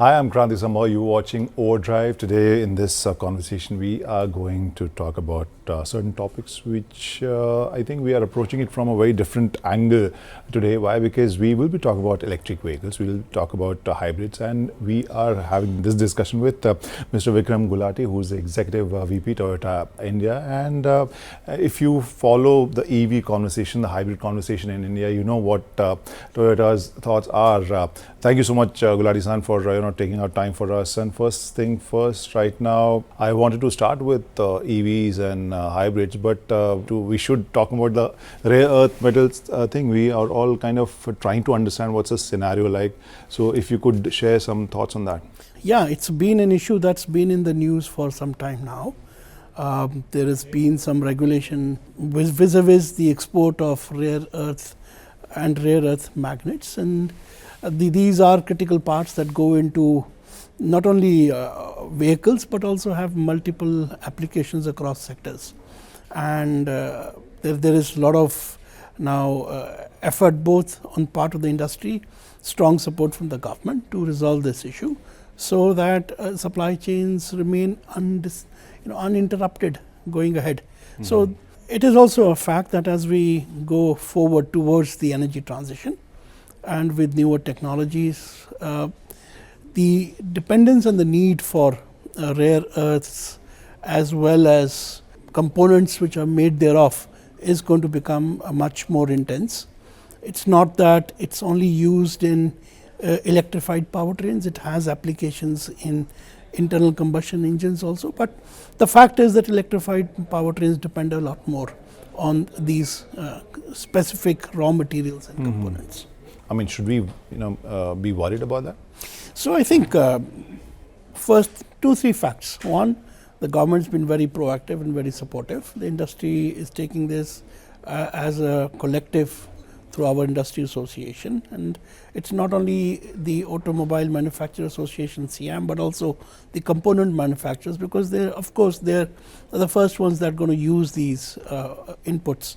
Hi, I'm Kranti Samar. You're watching Overdrive. Today, in this conversation, we are going to talk about certain topics which I think we are approaching it from a very different angle today. Why? Because we will be talking about electric vehicles, we will talk about hybrids, and we are having this discussion with Mr. Vikram Gulati, who's the Executive VP Toyota India. And if you follow the EV conversation, the hybrid conversation in India, you know what Toyota's thoughts are. Thank you so much, Gulati-san, for taking out time for us. And first thing first, right now, I wanted to start with EVs and hybrids, but we should talk about the rare earth metals thing. We are all kind of trying to understand what's the scenario like. So if you could share some thoughts on that. Yeah, it's been an issue that's been in the news for some time now. There has been some regulation vis-a-vis the export of rare earth and rare earth magnets, and these are critical parts that go into not only vehicles but also have multiple applications across sectors. And there is a lot of now effort both on part of the industry, strong support from the government to resolve this issue, so that supply chains remain uninterrupted going ahead. Mm-hmm. So it is also a fact that as we go forward towards the energy transition and with newer technologies, the dependence on the need for rare earths as well as components which are made thereof is going to become much more intense. It's not that it's only used in electrified powertrains, it has applications in internal combustion engines also, but the fact is that electrified powertrains depend a lot more on these specific raw materials and components. I mean, should we be worried about that? So I think first 2-3 facts. One, the government's been very proactive and very supportive. The industry is taking this as a collective through our industry association, and it's not only the Automobile Manufacturer Association (CAM) but also the component manufacturers, because they're the first ones that are going to use these inputs.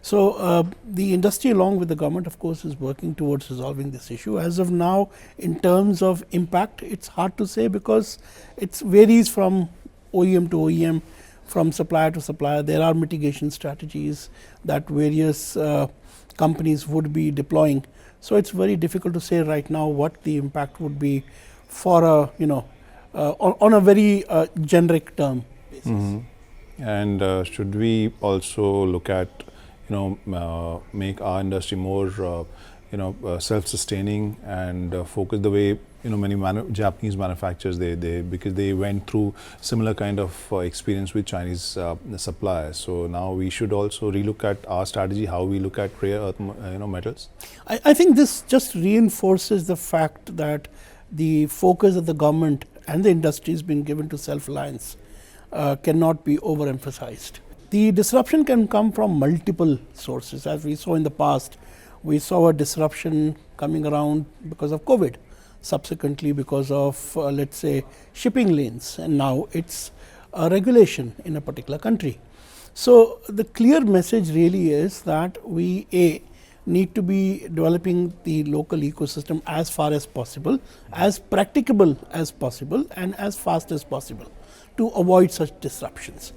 So the industry along with the government, of course, is working towards resolving this issue. As of now, in terms of impact, it's hard to say because it varies from OEM to OEM, from supplier to supplier. There are mitigation strategies that various companies would be deploying. So it's very difficult to say right now what the impact would be for on a very generic term basis. Mm-hmm. And should we also look at make our industry more self-sustaining and focus the way many Japanese manufacturers because they went through similar kind of experience with Chinese suppliers. So now we should also relook at our strategy, how we look at rare earth metals. I think this just reinforces the fact that the focus of the government and the industry has been given to self-reliance cannot be overemphasized. The disruption can come from multiple sources. As we saw in the past, we saw a disruption coming around because of COVID, subsequently because of let's say shipping lanes, and now it's a regulation in a particular country. So the clear message really is that we need to be developing the local ecosystem as far as possible, as practicable as possible, and as fast as possible to avoid such disruptions.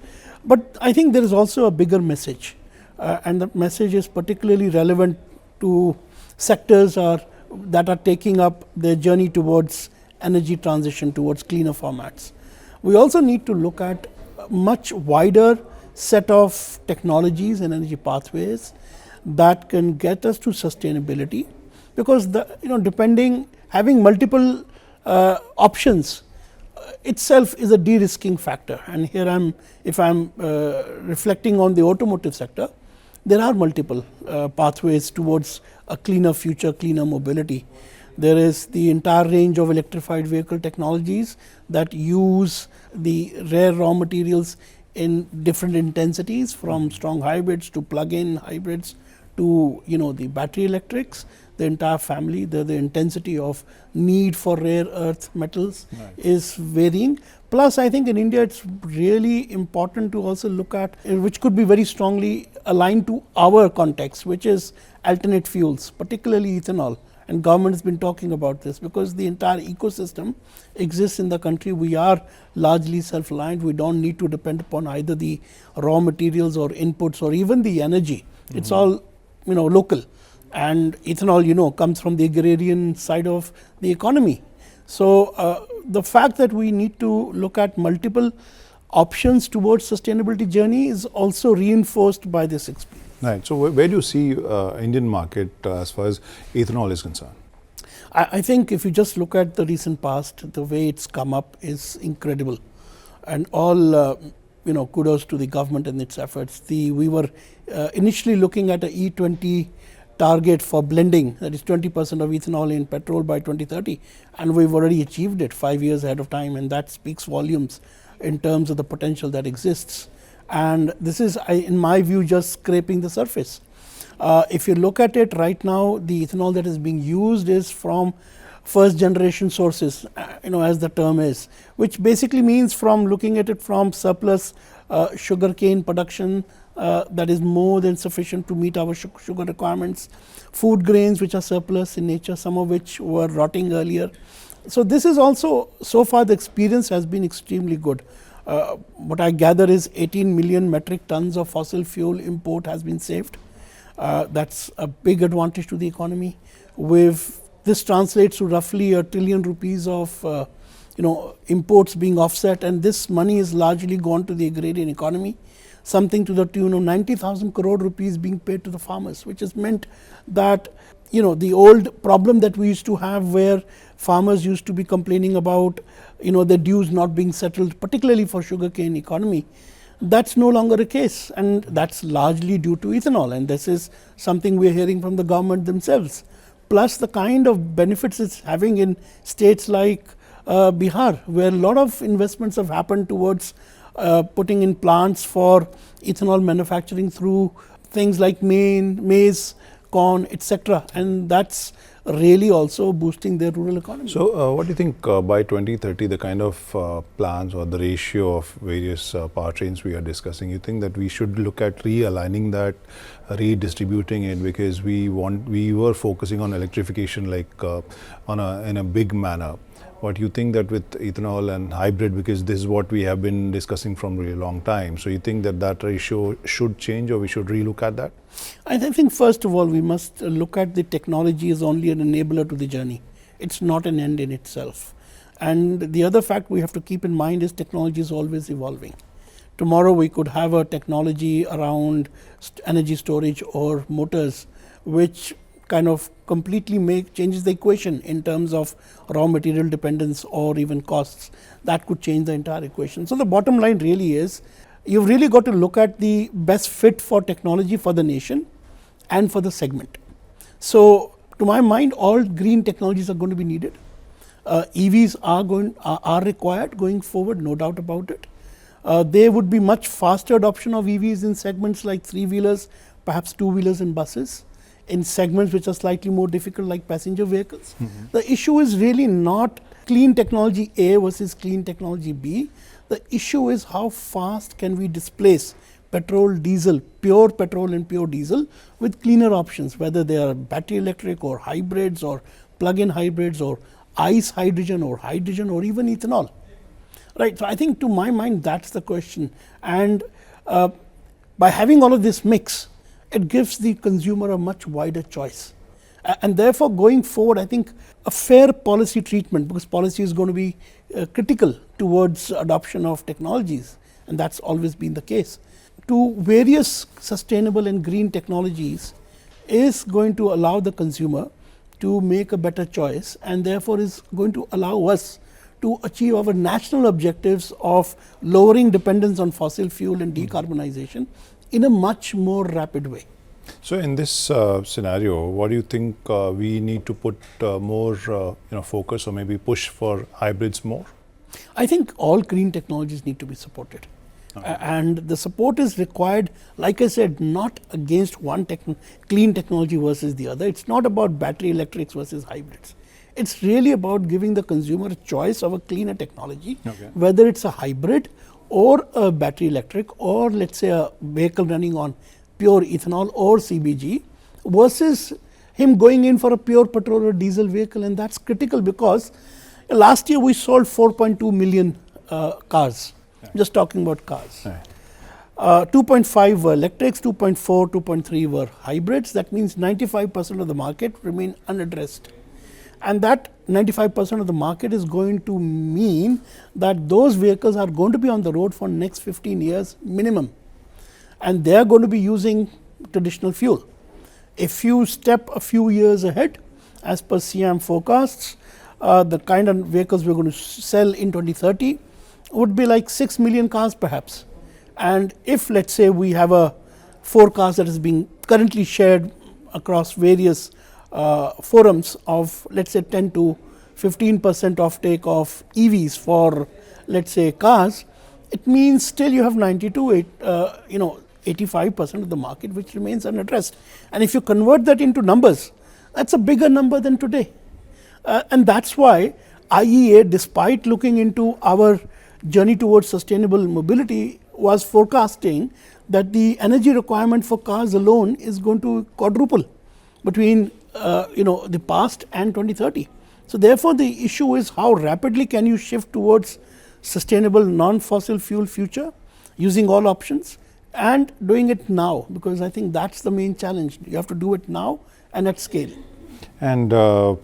But I think there is also a bigger message, and the message is particularly relevant to sectors that are taking up their journey towards energy transition, towards cleaner formats. We also need to look at a much wider set of technologies and energy pathways that can get us to sustainability, because having multiple options itself is a de-risking factor. And here if I'm reflecting on the automotive sector, there are multiple pathways towards a cleaner future, cleaner mobility. There is the entire range of electrified vehicle technologies that use the rare raw materials in different intensities, from strong hybrids to plug-in hybrids to the battery electrics. The entire family, the intensity of need for rare earth metals is varying. Plus, I think in India it's really important to also look at, which could be very strongly aligned to our context, which is alternate fuels, particularly ethanol and government has been talking about this, because the entire ecosystem exists in the country. We are largely self-reliant. We don't need to depend upon either the raw materials or inputs or even the energy. It's all local, and ethanol comes from the agrarian side of the economy. So the fact that we need to look at multiple options towards sustainability journey is also reinforced by this experience. Right. So where do you see Indian market as far as ethanol is concerned? I think if you just look at the recent past, the way it's come up is incredible, and all kudos to the government and its efforts. We were initially looking at a E20 target for blending, that is 20% of ethanol in petrol by 2030, and we've already achieved it 5 years ahead of time, and that speaks volumes in terms of the potential that exists. And this is, in my view, just scraping the surface. If you look at it right now, the ethanol that is being used is from first generation sources, as the term is, which basically means, from looking at it from surplus sugarcane production that is more than sufficient to meet our sugar requirements, food grains which are surplus in nature, some of which were rotting earlier. So this is also, so far the experience has been extremely good. What I gather is 18 million metric tons of fossil fuel import has been saved. That's a big advantage to the economy. This translates to roughly ₹1 trillion of imports being offset, and this money is largely gone to the agrarian economy, something to the tune of 90,000 crore rupees being paid to the farmers, which has meant that the old problem that we used to have, where farmers used to be complaining about the dues not being settled, particularly for sugarcane economy, that's no longer a case, and that's largely due to ethanol, and this is something we are hearing from the government themselves. Plus the kind of benefits it's having in states like Bihar, where a lot of investments have happened towards putting in plants for ethanol manufacturing through things like maize, corn, etc., and that's really also boosting their rural economy. So what do you think by 2030, the kind of plans or the ratio of various powertrains we are discussing, you think that we should look at realigning that, redistributing it, because we were focusing on electrification like in a big manner. But you think that with ethanol and hybrid, because this is what we have been discussing from a really long time, so you think that that ratio should change, or we should relook at that? I think first of all we must look at the technology as only an enabler to the journey. It's not an end in itself. And the other fact we have to keep in mind is technology is always evolving. Tomorrow we could have a technology around energy storage or motors which kind of completely changes the equation in terms of raw material dependence or even costs. That could change the entire equation. So the bottom line really is, you've really got to look at the best fit for technology for the nation and for the segment. So to my mind, all green technologies are going to be needed. EVs are required going forward, no doubt about it. There would be much faster adoption of EVs in segments like 3-wheelers, perhaps 2-wheelers and buses, in segments which are slightly more difficult like passenger vehicles. The issue is really not clean technology A versus clean technology B. The issue is how fast can we displace petrol, diesel, pure petrol and pure diesel with cleaner options, whether they are battery electric or hybrids or plug-in hybrids or ICE hydrogen or even ethanol. Right. So I think to my mind that's the question, and by having all of this mix, it gives the consumer a much wider choice. And therefore going forward, I think a fair policy treatment, because policy is going to be critical towards adoption of technologies, and that's always been the case, to various sustainable and green technologies is going to allow the consumer to make a better choice, and therefore is going to allow us to achieve our national objectives of lowering dependence on fossil fuel and decarbonization in a much more rapid way. So in this scenario, what do you think we need to put more focus or maybe push for hybrids more? I think all green technologies need to be supported. And the support is required, like I said, not against one clean technology versus the other. It's not about battery electrics versus hybrids. It's really about giving the consumer a choice of a cleaner technology, whether it's a hybrid or a battery electric, or let's say a vehicle running on pure ethanol or CBG, versus him going in for a pure petrol or diesel vehicle, and that's critical because last year we sold 4.2 million cars. Just talking about cars. 2.5 were electrics, 2.4, 2.3 were hybrids. That means 95% of the market remain unaddressed. And that 95% of the market is going to mean that those vehicles are going to be on the road for next 15 years minimum. And they are going to be using traditional fuel. If you step a few years ahead, as per CM forecasts, the kind of vehicles we are going to sell in 2030 would be like 6 million cars perhaps. And if, let's say, we have a forecast that is being currently shared across various forums of, let's say, 10 to 15% offtake of EVs for, let's say, cars, it means still you have 85% of the market which remains unaddressed. And if you convert that into numbers, that's a bigger number than today. And that's why IEA, despite looking into our journey towards sustainable mobility, was forecasting that the energy requirement for cars alone is going to quadruple between the past and 2030. So therefore, the issue is how rapidly can you shift towards sustainable non-fossil fuel future using all options and doing it now, because I think that's the main challenge. You have to do it now and at scale. And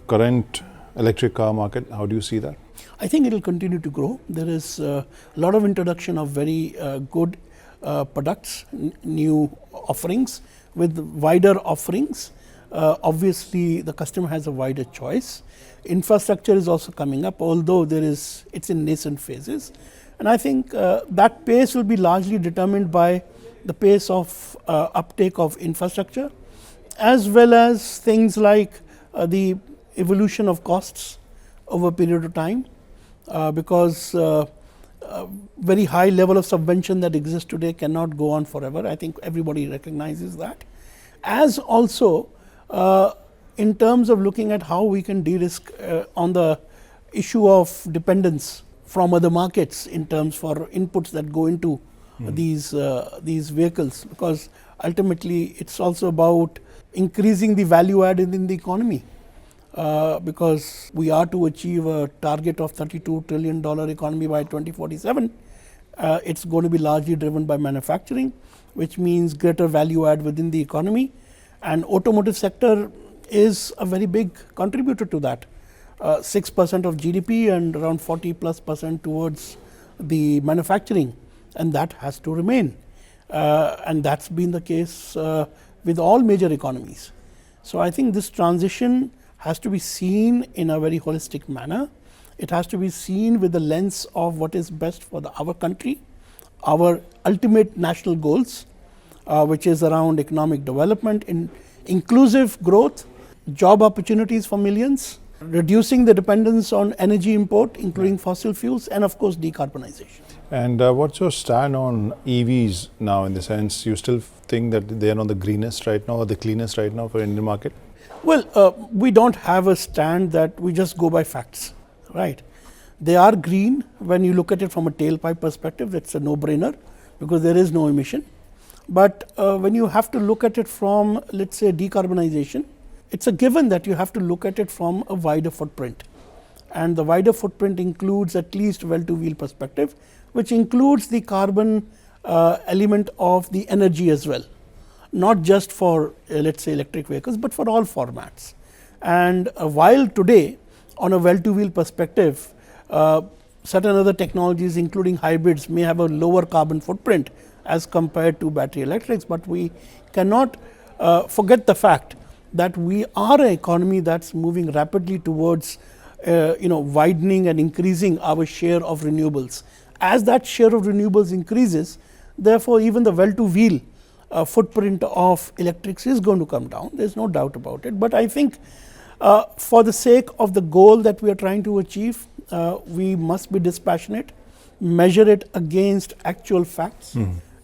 current electric car market, how do you see that? I think it will continue to grow. There is a lot of introduction of very good products, new offerings with wider offerings. Obviously, the customer has a wider choice. Infrastructure is also coming up, although it's in nascent phases. And I think that pace will be largely determined by the pace of uptake of infrastructure, as well as things like the evolution of costs over a period of time, because very high level of subvention that exists today cannot go on forever. I think everybody recognizes that. As also in terms of looking at how we can de-risk on the issue of dependence from other markets in terms for inputs that go into these vehicles, because ultimately it's also about increasing the value added in the economy, because we are to achieve a target of $32 trillion economy by 2047. It's going to be largely driven by manufacturing, which means greater value add within the economy, and automotive sector is a very big contributor to that. 6% of GDP and around 40+% towards the manufacturing, and that has to remain. And that's been the case with all major economies. So I think this transition has to be seen in a very holistic manner. It has to be seen with the lens of what is best for our country, our ultimate national goals, which is around economic development, inclusive growth, job opportunities for millions, reducing the dependence on energy import, including fossil fuels, and of course decarbonization. And what's your stand on EVs now, in the sense you still think that they are not the greenest right now or the cleanest right now for Indian market? Well, we don't have a stand that we just go by facts, right? They are green when you look at it from a tailpipe perspective. That's a no-brainer because there is no emission. But when you have to look at it from, let's say, decarbonization, it's a given that you have to look at it from a wider footprint. And the wider footprint includes at least well-to-wheel perspective, which includes the carbon element of the energy as well, not just for let's say electric vehicles, but for all formats. And while today on a well-to-wheel perspective, certain other technologies including hybrids may have a lower carbon footprint as compared to battery electrics, but we cannot forget the fact that we are an economy that's moving rapidly towards widening and increasing our share of renewables. As that share of renewables increases, therefore even the well-to-wheel footprint of electrics is going to come down. There's no doubt about it. But I think for the sake of the goal that we are trying to achieve, we must be dispassionate, measure it against actual facts,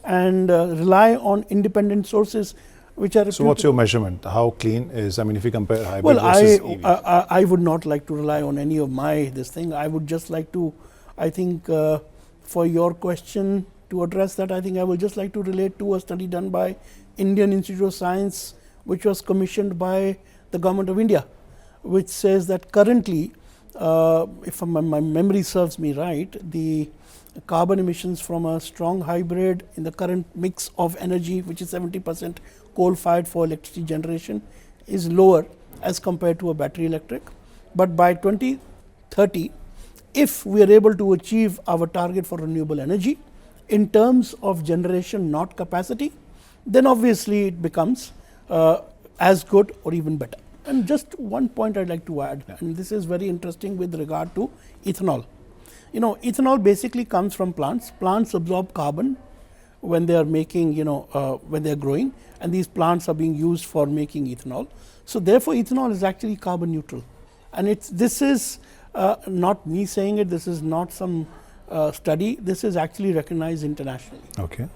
and rely on independent sources which are. So what's your measurement? How clean is, I mean, if you compare hybrid versus EV? I would not like to rely on any of this thing. I would just like to, I think for your question to address that, I think I would just like to relate to a study done by Indian Institute of Science, which was commissioned by the Government of India, which says that currently, if my memory serves me right, the carbon emissions from a strong hybrid in the current mix of energy, which is 70% coal fired for electricity generation, is lower as compared to a battery electric. But by 2030, if we are able to achieve our target for renewable energy in terms of generation, not capacity, then obviously it becomes as good or even better. And just one point I'd like to add, and this is very interesting with regard to ethanol. Ethanol basically comes from plants. Plants absorb carbon when they are making, when they are growing, and these plants are being used for making ethanol. So therefore, ethanol is actually carbon neutral. And this is not me saying it, this is not some study, this is actually recognized internationally. Okay.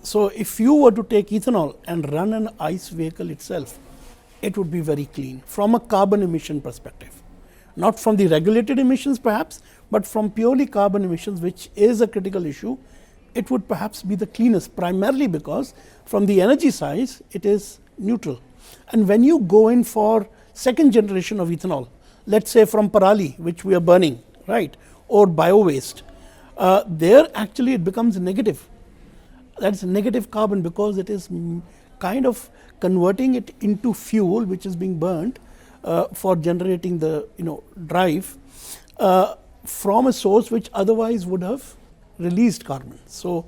So if you were to take ethanol and run an ICE vehicle itself, it would be very clean from a carbon emission perspective. Not from the regulated emissions perhaps, but from purely carbon emissions, which is a critical issue, it would perhaps be the cleanest, primarily because from the energy side, it is neutral. And when you go in for second generation of ethanol, let's say from parali, which we are burning, right, or bio waste, there actually it becomes negative. That's negative carbon because it is kind of converting it into fuel which is being burnt for generating the drive from a source which otherwise would have released carbon. So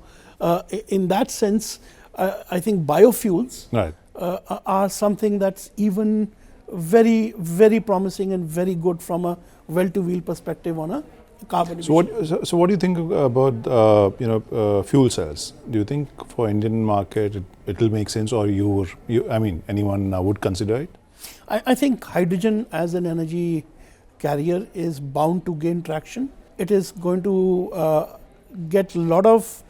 in that sense, I think biofuels are something that's even very, very promising and very good from a well-to-wheel perspective on a carbon emission. So what do you think about fuel cells? Do you think for Indian market it will make sense, or anyone would consider it? I think hydrogen as an energy carrier is bound to gain traction. It is going to get a lot of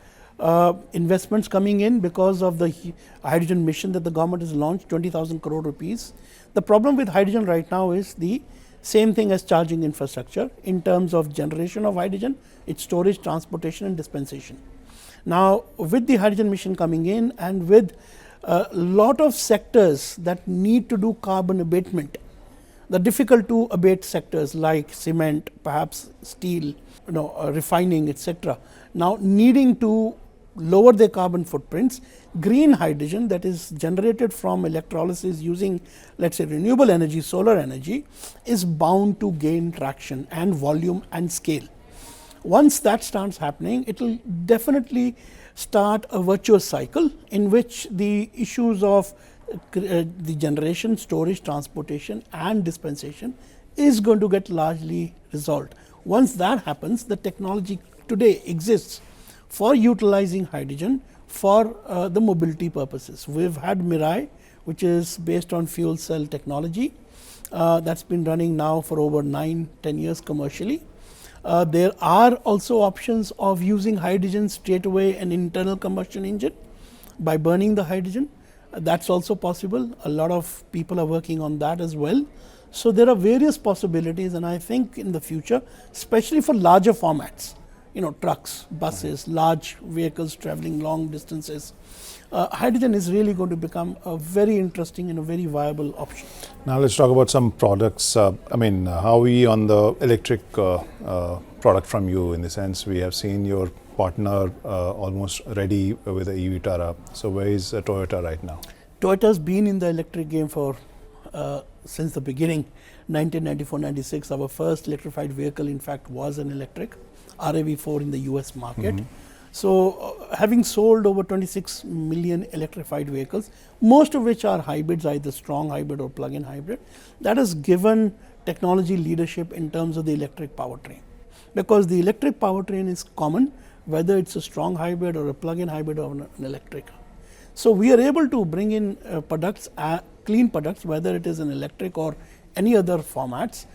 investments coming in because of the hydrogen mission that the government has launched, 20,000 crore rupees. The problem with hydrogen right now is the same thing as charging infrastructure in terms of generation of hydrogen, its storage, transportation and dispensation. Now with the hydrogen mission coming in and with a lot of sectors that need to do carbon abatement, the difficult to abate sectors like cement, perhaps steel, refining, etc., now needing to lower their carbon footprints, green hydrogen that is generated from electrolysis using, let's say, renewable energy, solar energy, is bound to gain traction and volume and scale. Once that starts happening, it will definitely start a virtuous cycle in which the issues of the generation, storage, transportation and dispensation is going to get largely resolved. Once that happens, the technology today exists for utilizing hydrogen for the mobility purposes. We've had Mirai, which is based on fuel cell technology, that's been running now for over 9-10 years commercially. There are also options of using hydrogen straight away an internal combustion engine by burning the hydrogen. That's also possible. A lot of people are working on that as well. So there are various possibilities, and I think in the future, especially for larger formats, trucks, buses, large vehicles traveling long distances, hydrogen is really going to become a very interesting and a very viable option. Now let's talk about some products. How are we on the electric product from you, in the sense we have seen your partner almost ready with the EV Tara. So where is Toyota right now? Toyota's been in the electric game for since the beginning. 1994-96, our first electrified vehicle in fact was an electric RAV4 in the US market. So having sold over 26 million electrified vehicles, most of which are hybrids, either strong hybrid or plug-in hybrid, that has given technology leadership in terms of the electric powertrain. Because the electric powertrain is common, whether it's a strong hybrid or a plug-in hybrid or an electric. So we are able to bring in products, clean products, whether it is an electric or any other formats,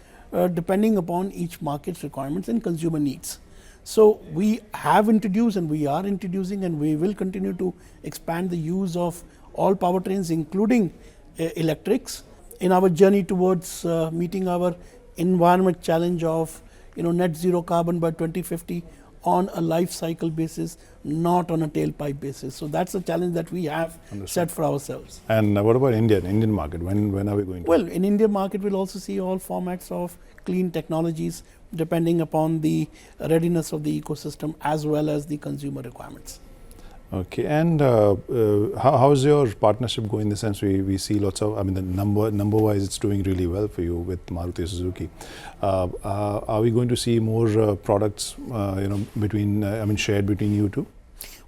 depending upon each market's requirements and consumer needs. So we have introduced and we are introducing and we will continue to expand the use of all powertrains, including electrics, in our journey towards meeting our environment challenge of net zero carbon by 2050 on a life cycle basis, not on a tailpipe basis. So that's a challenge that we have set for ourselves. And what about Indian market? When are we going to? Well, in Indian market, we'll also see all formats of clean technologies, depending upon the readiness of the ecosystem as well as the consumer requirements. Okay, and how's your partnership going in the sense we see lots of, I mean, the number wise it's doing really well for you with Maruti Suzuki. Are we going to see more products, between, shared between you two?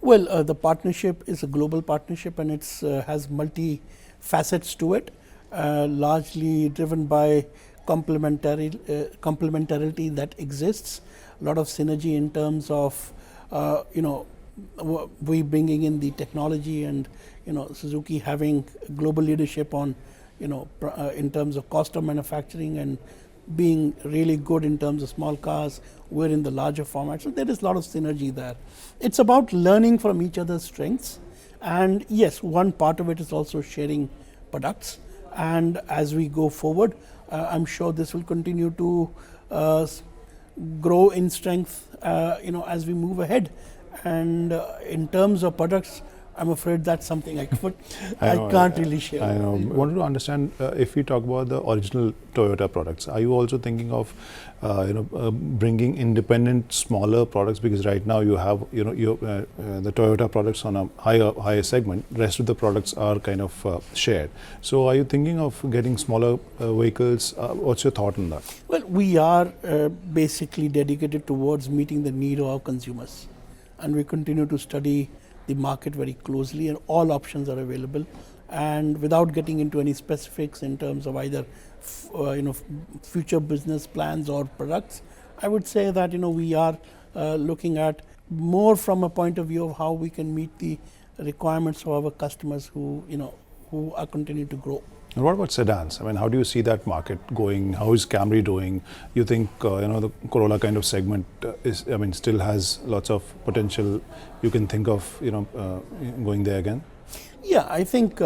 Well, the partnership is a global partnership and it's has multi facets to it, largely driven by complementarity that exists, a lot of synergy in terms of, we bringing in the technology and Suzuki having global leadership on in terms of cost of manufacturing and being really good in terms of small cars. We're in the larger format, so there is a lot of synergy there. It's about learning from each other's strengths, and yes, one part of it is also sharing products. And as we go forward, I'm sure this will continue to grow in strength as we move ahead. And in terms of products, I'm afraid that's something I can't really share. I know. I wanted to understand if we talk about the original Toyota products, are you also thinking of bringing independent smaller products, because right now you have the Toyota products on a higher segment, rest of the products are kind of shared. So are you thinking of getting smaller vehicles? What's your thought on that? Well, we are basically dedicated towards meeting the need of our consumers, and we continue to study the market very closely, and all options are available. And without getting into any specifics in terms of either future business plans or products, I would say that we are looking at more from a point of view of how we can meet the requirements of our customers who are continuing to grow. And what about sedans? I mean, how do you see that market going? How is Camry doing? You think the Corolla kind of segment still has lots of potential? You can think of going there again. Yeah, I think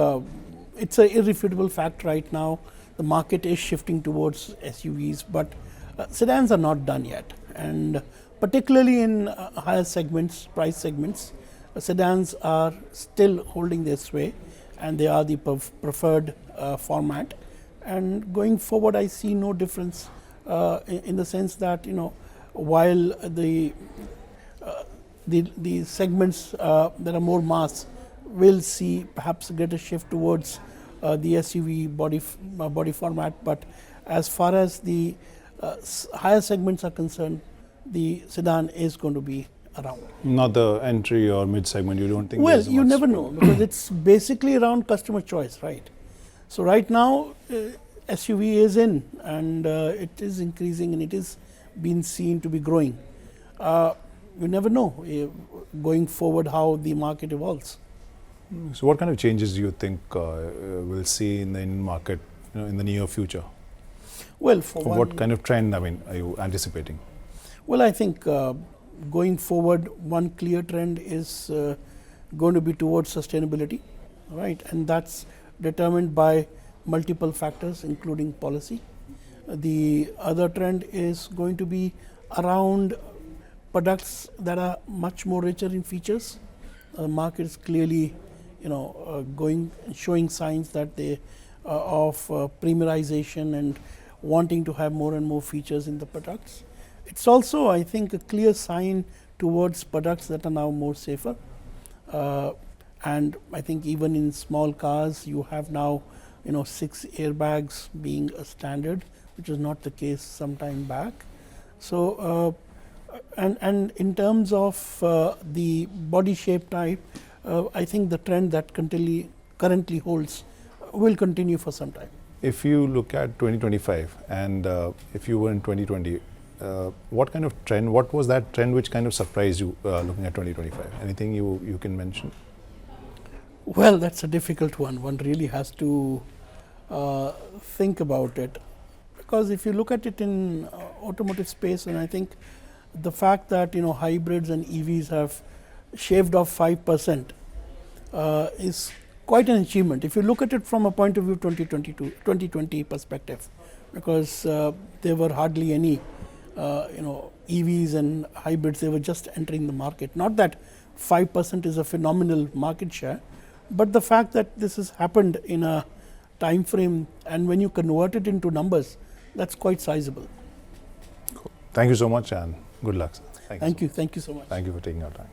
it's an irrefutable fact right now. The market is shifting towards SUVs, but sedans are not done yet, and particularly in higher segments, price segments, sedans are still holding their sway, and they are the preferred format. And going forward, I see no difference in the sense that while the segments that are more mass will see perhaps a greater shift towards the SUV body format, but as far as the higher segments are concerned, the sedan is going to be around. Not the entry or mid segment, you don't think? Well, you never know, because it's basically around customer choice, right? So right now SUV is in, and it is increasing, and it is being seen to be growing. You never know going forward how the market evolves. So what kind of changes do you think we'll see in the Indian market in the near future? Well, what kind of trend are you anticipating? Well, I think going forward, one clear trend is going to be towards sustainability, right? And that's determined by multiple factors, including policy. The other trend is going to be around products that are much more richer in features. The market is clearly, showing signs that they of premiumization and wanting to have more and more features in the products. It's also, I think, a clear sign towards products that are now more safer. And I think even in small cars, you have now, 6 airbags being a standard, which was not the case some time back. So, and in terms of the body shape type, I think the trend that currently holds will continue for some time. If you look at 2025 and if you were in 2020, what kind of trend, what was that trend which kind of surprised you looking at 2025? Anything you can mention? Well, that's a difficult one. One really has to think about it, because if you look at it in automotive space, and I think the fact that hybrids and EVs have shaved off 5% is quite an achievement. If you look at it from a point of view 2020 perspective, because there were hardly any EVs and hybrids, they were just entering the market. Not that 5% is a phenomenal market share, but the fact that this has happened in a time frame, and when you convert it into numbers, that's quite sizable. Cool. Thank you so much and good luck, sir. Thank you so much. Thank you for taking our time.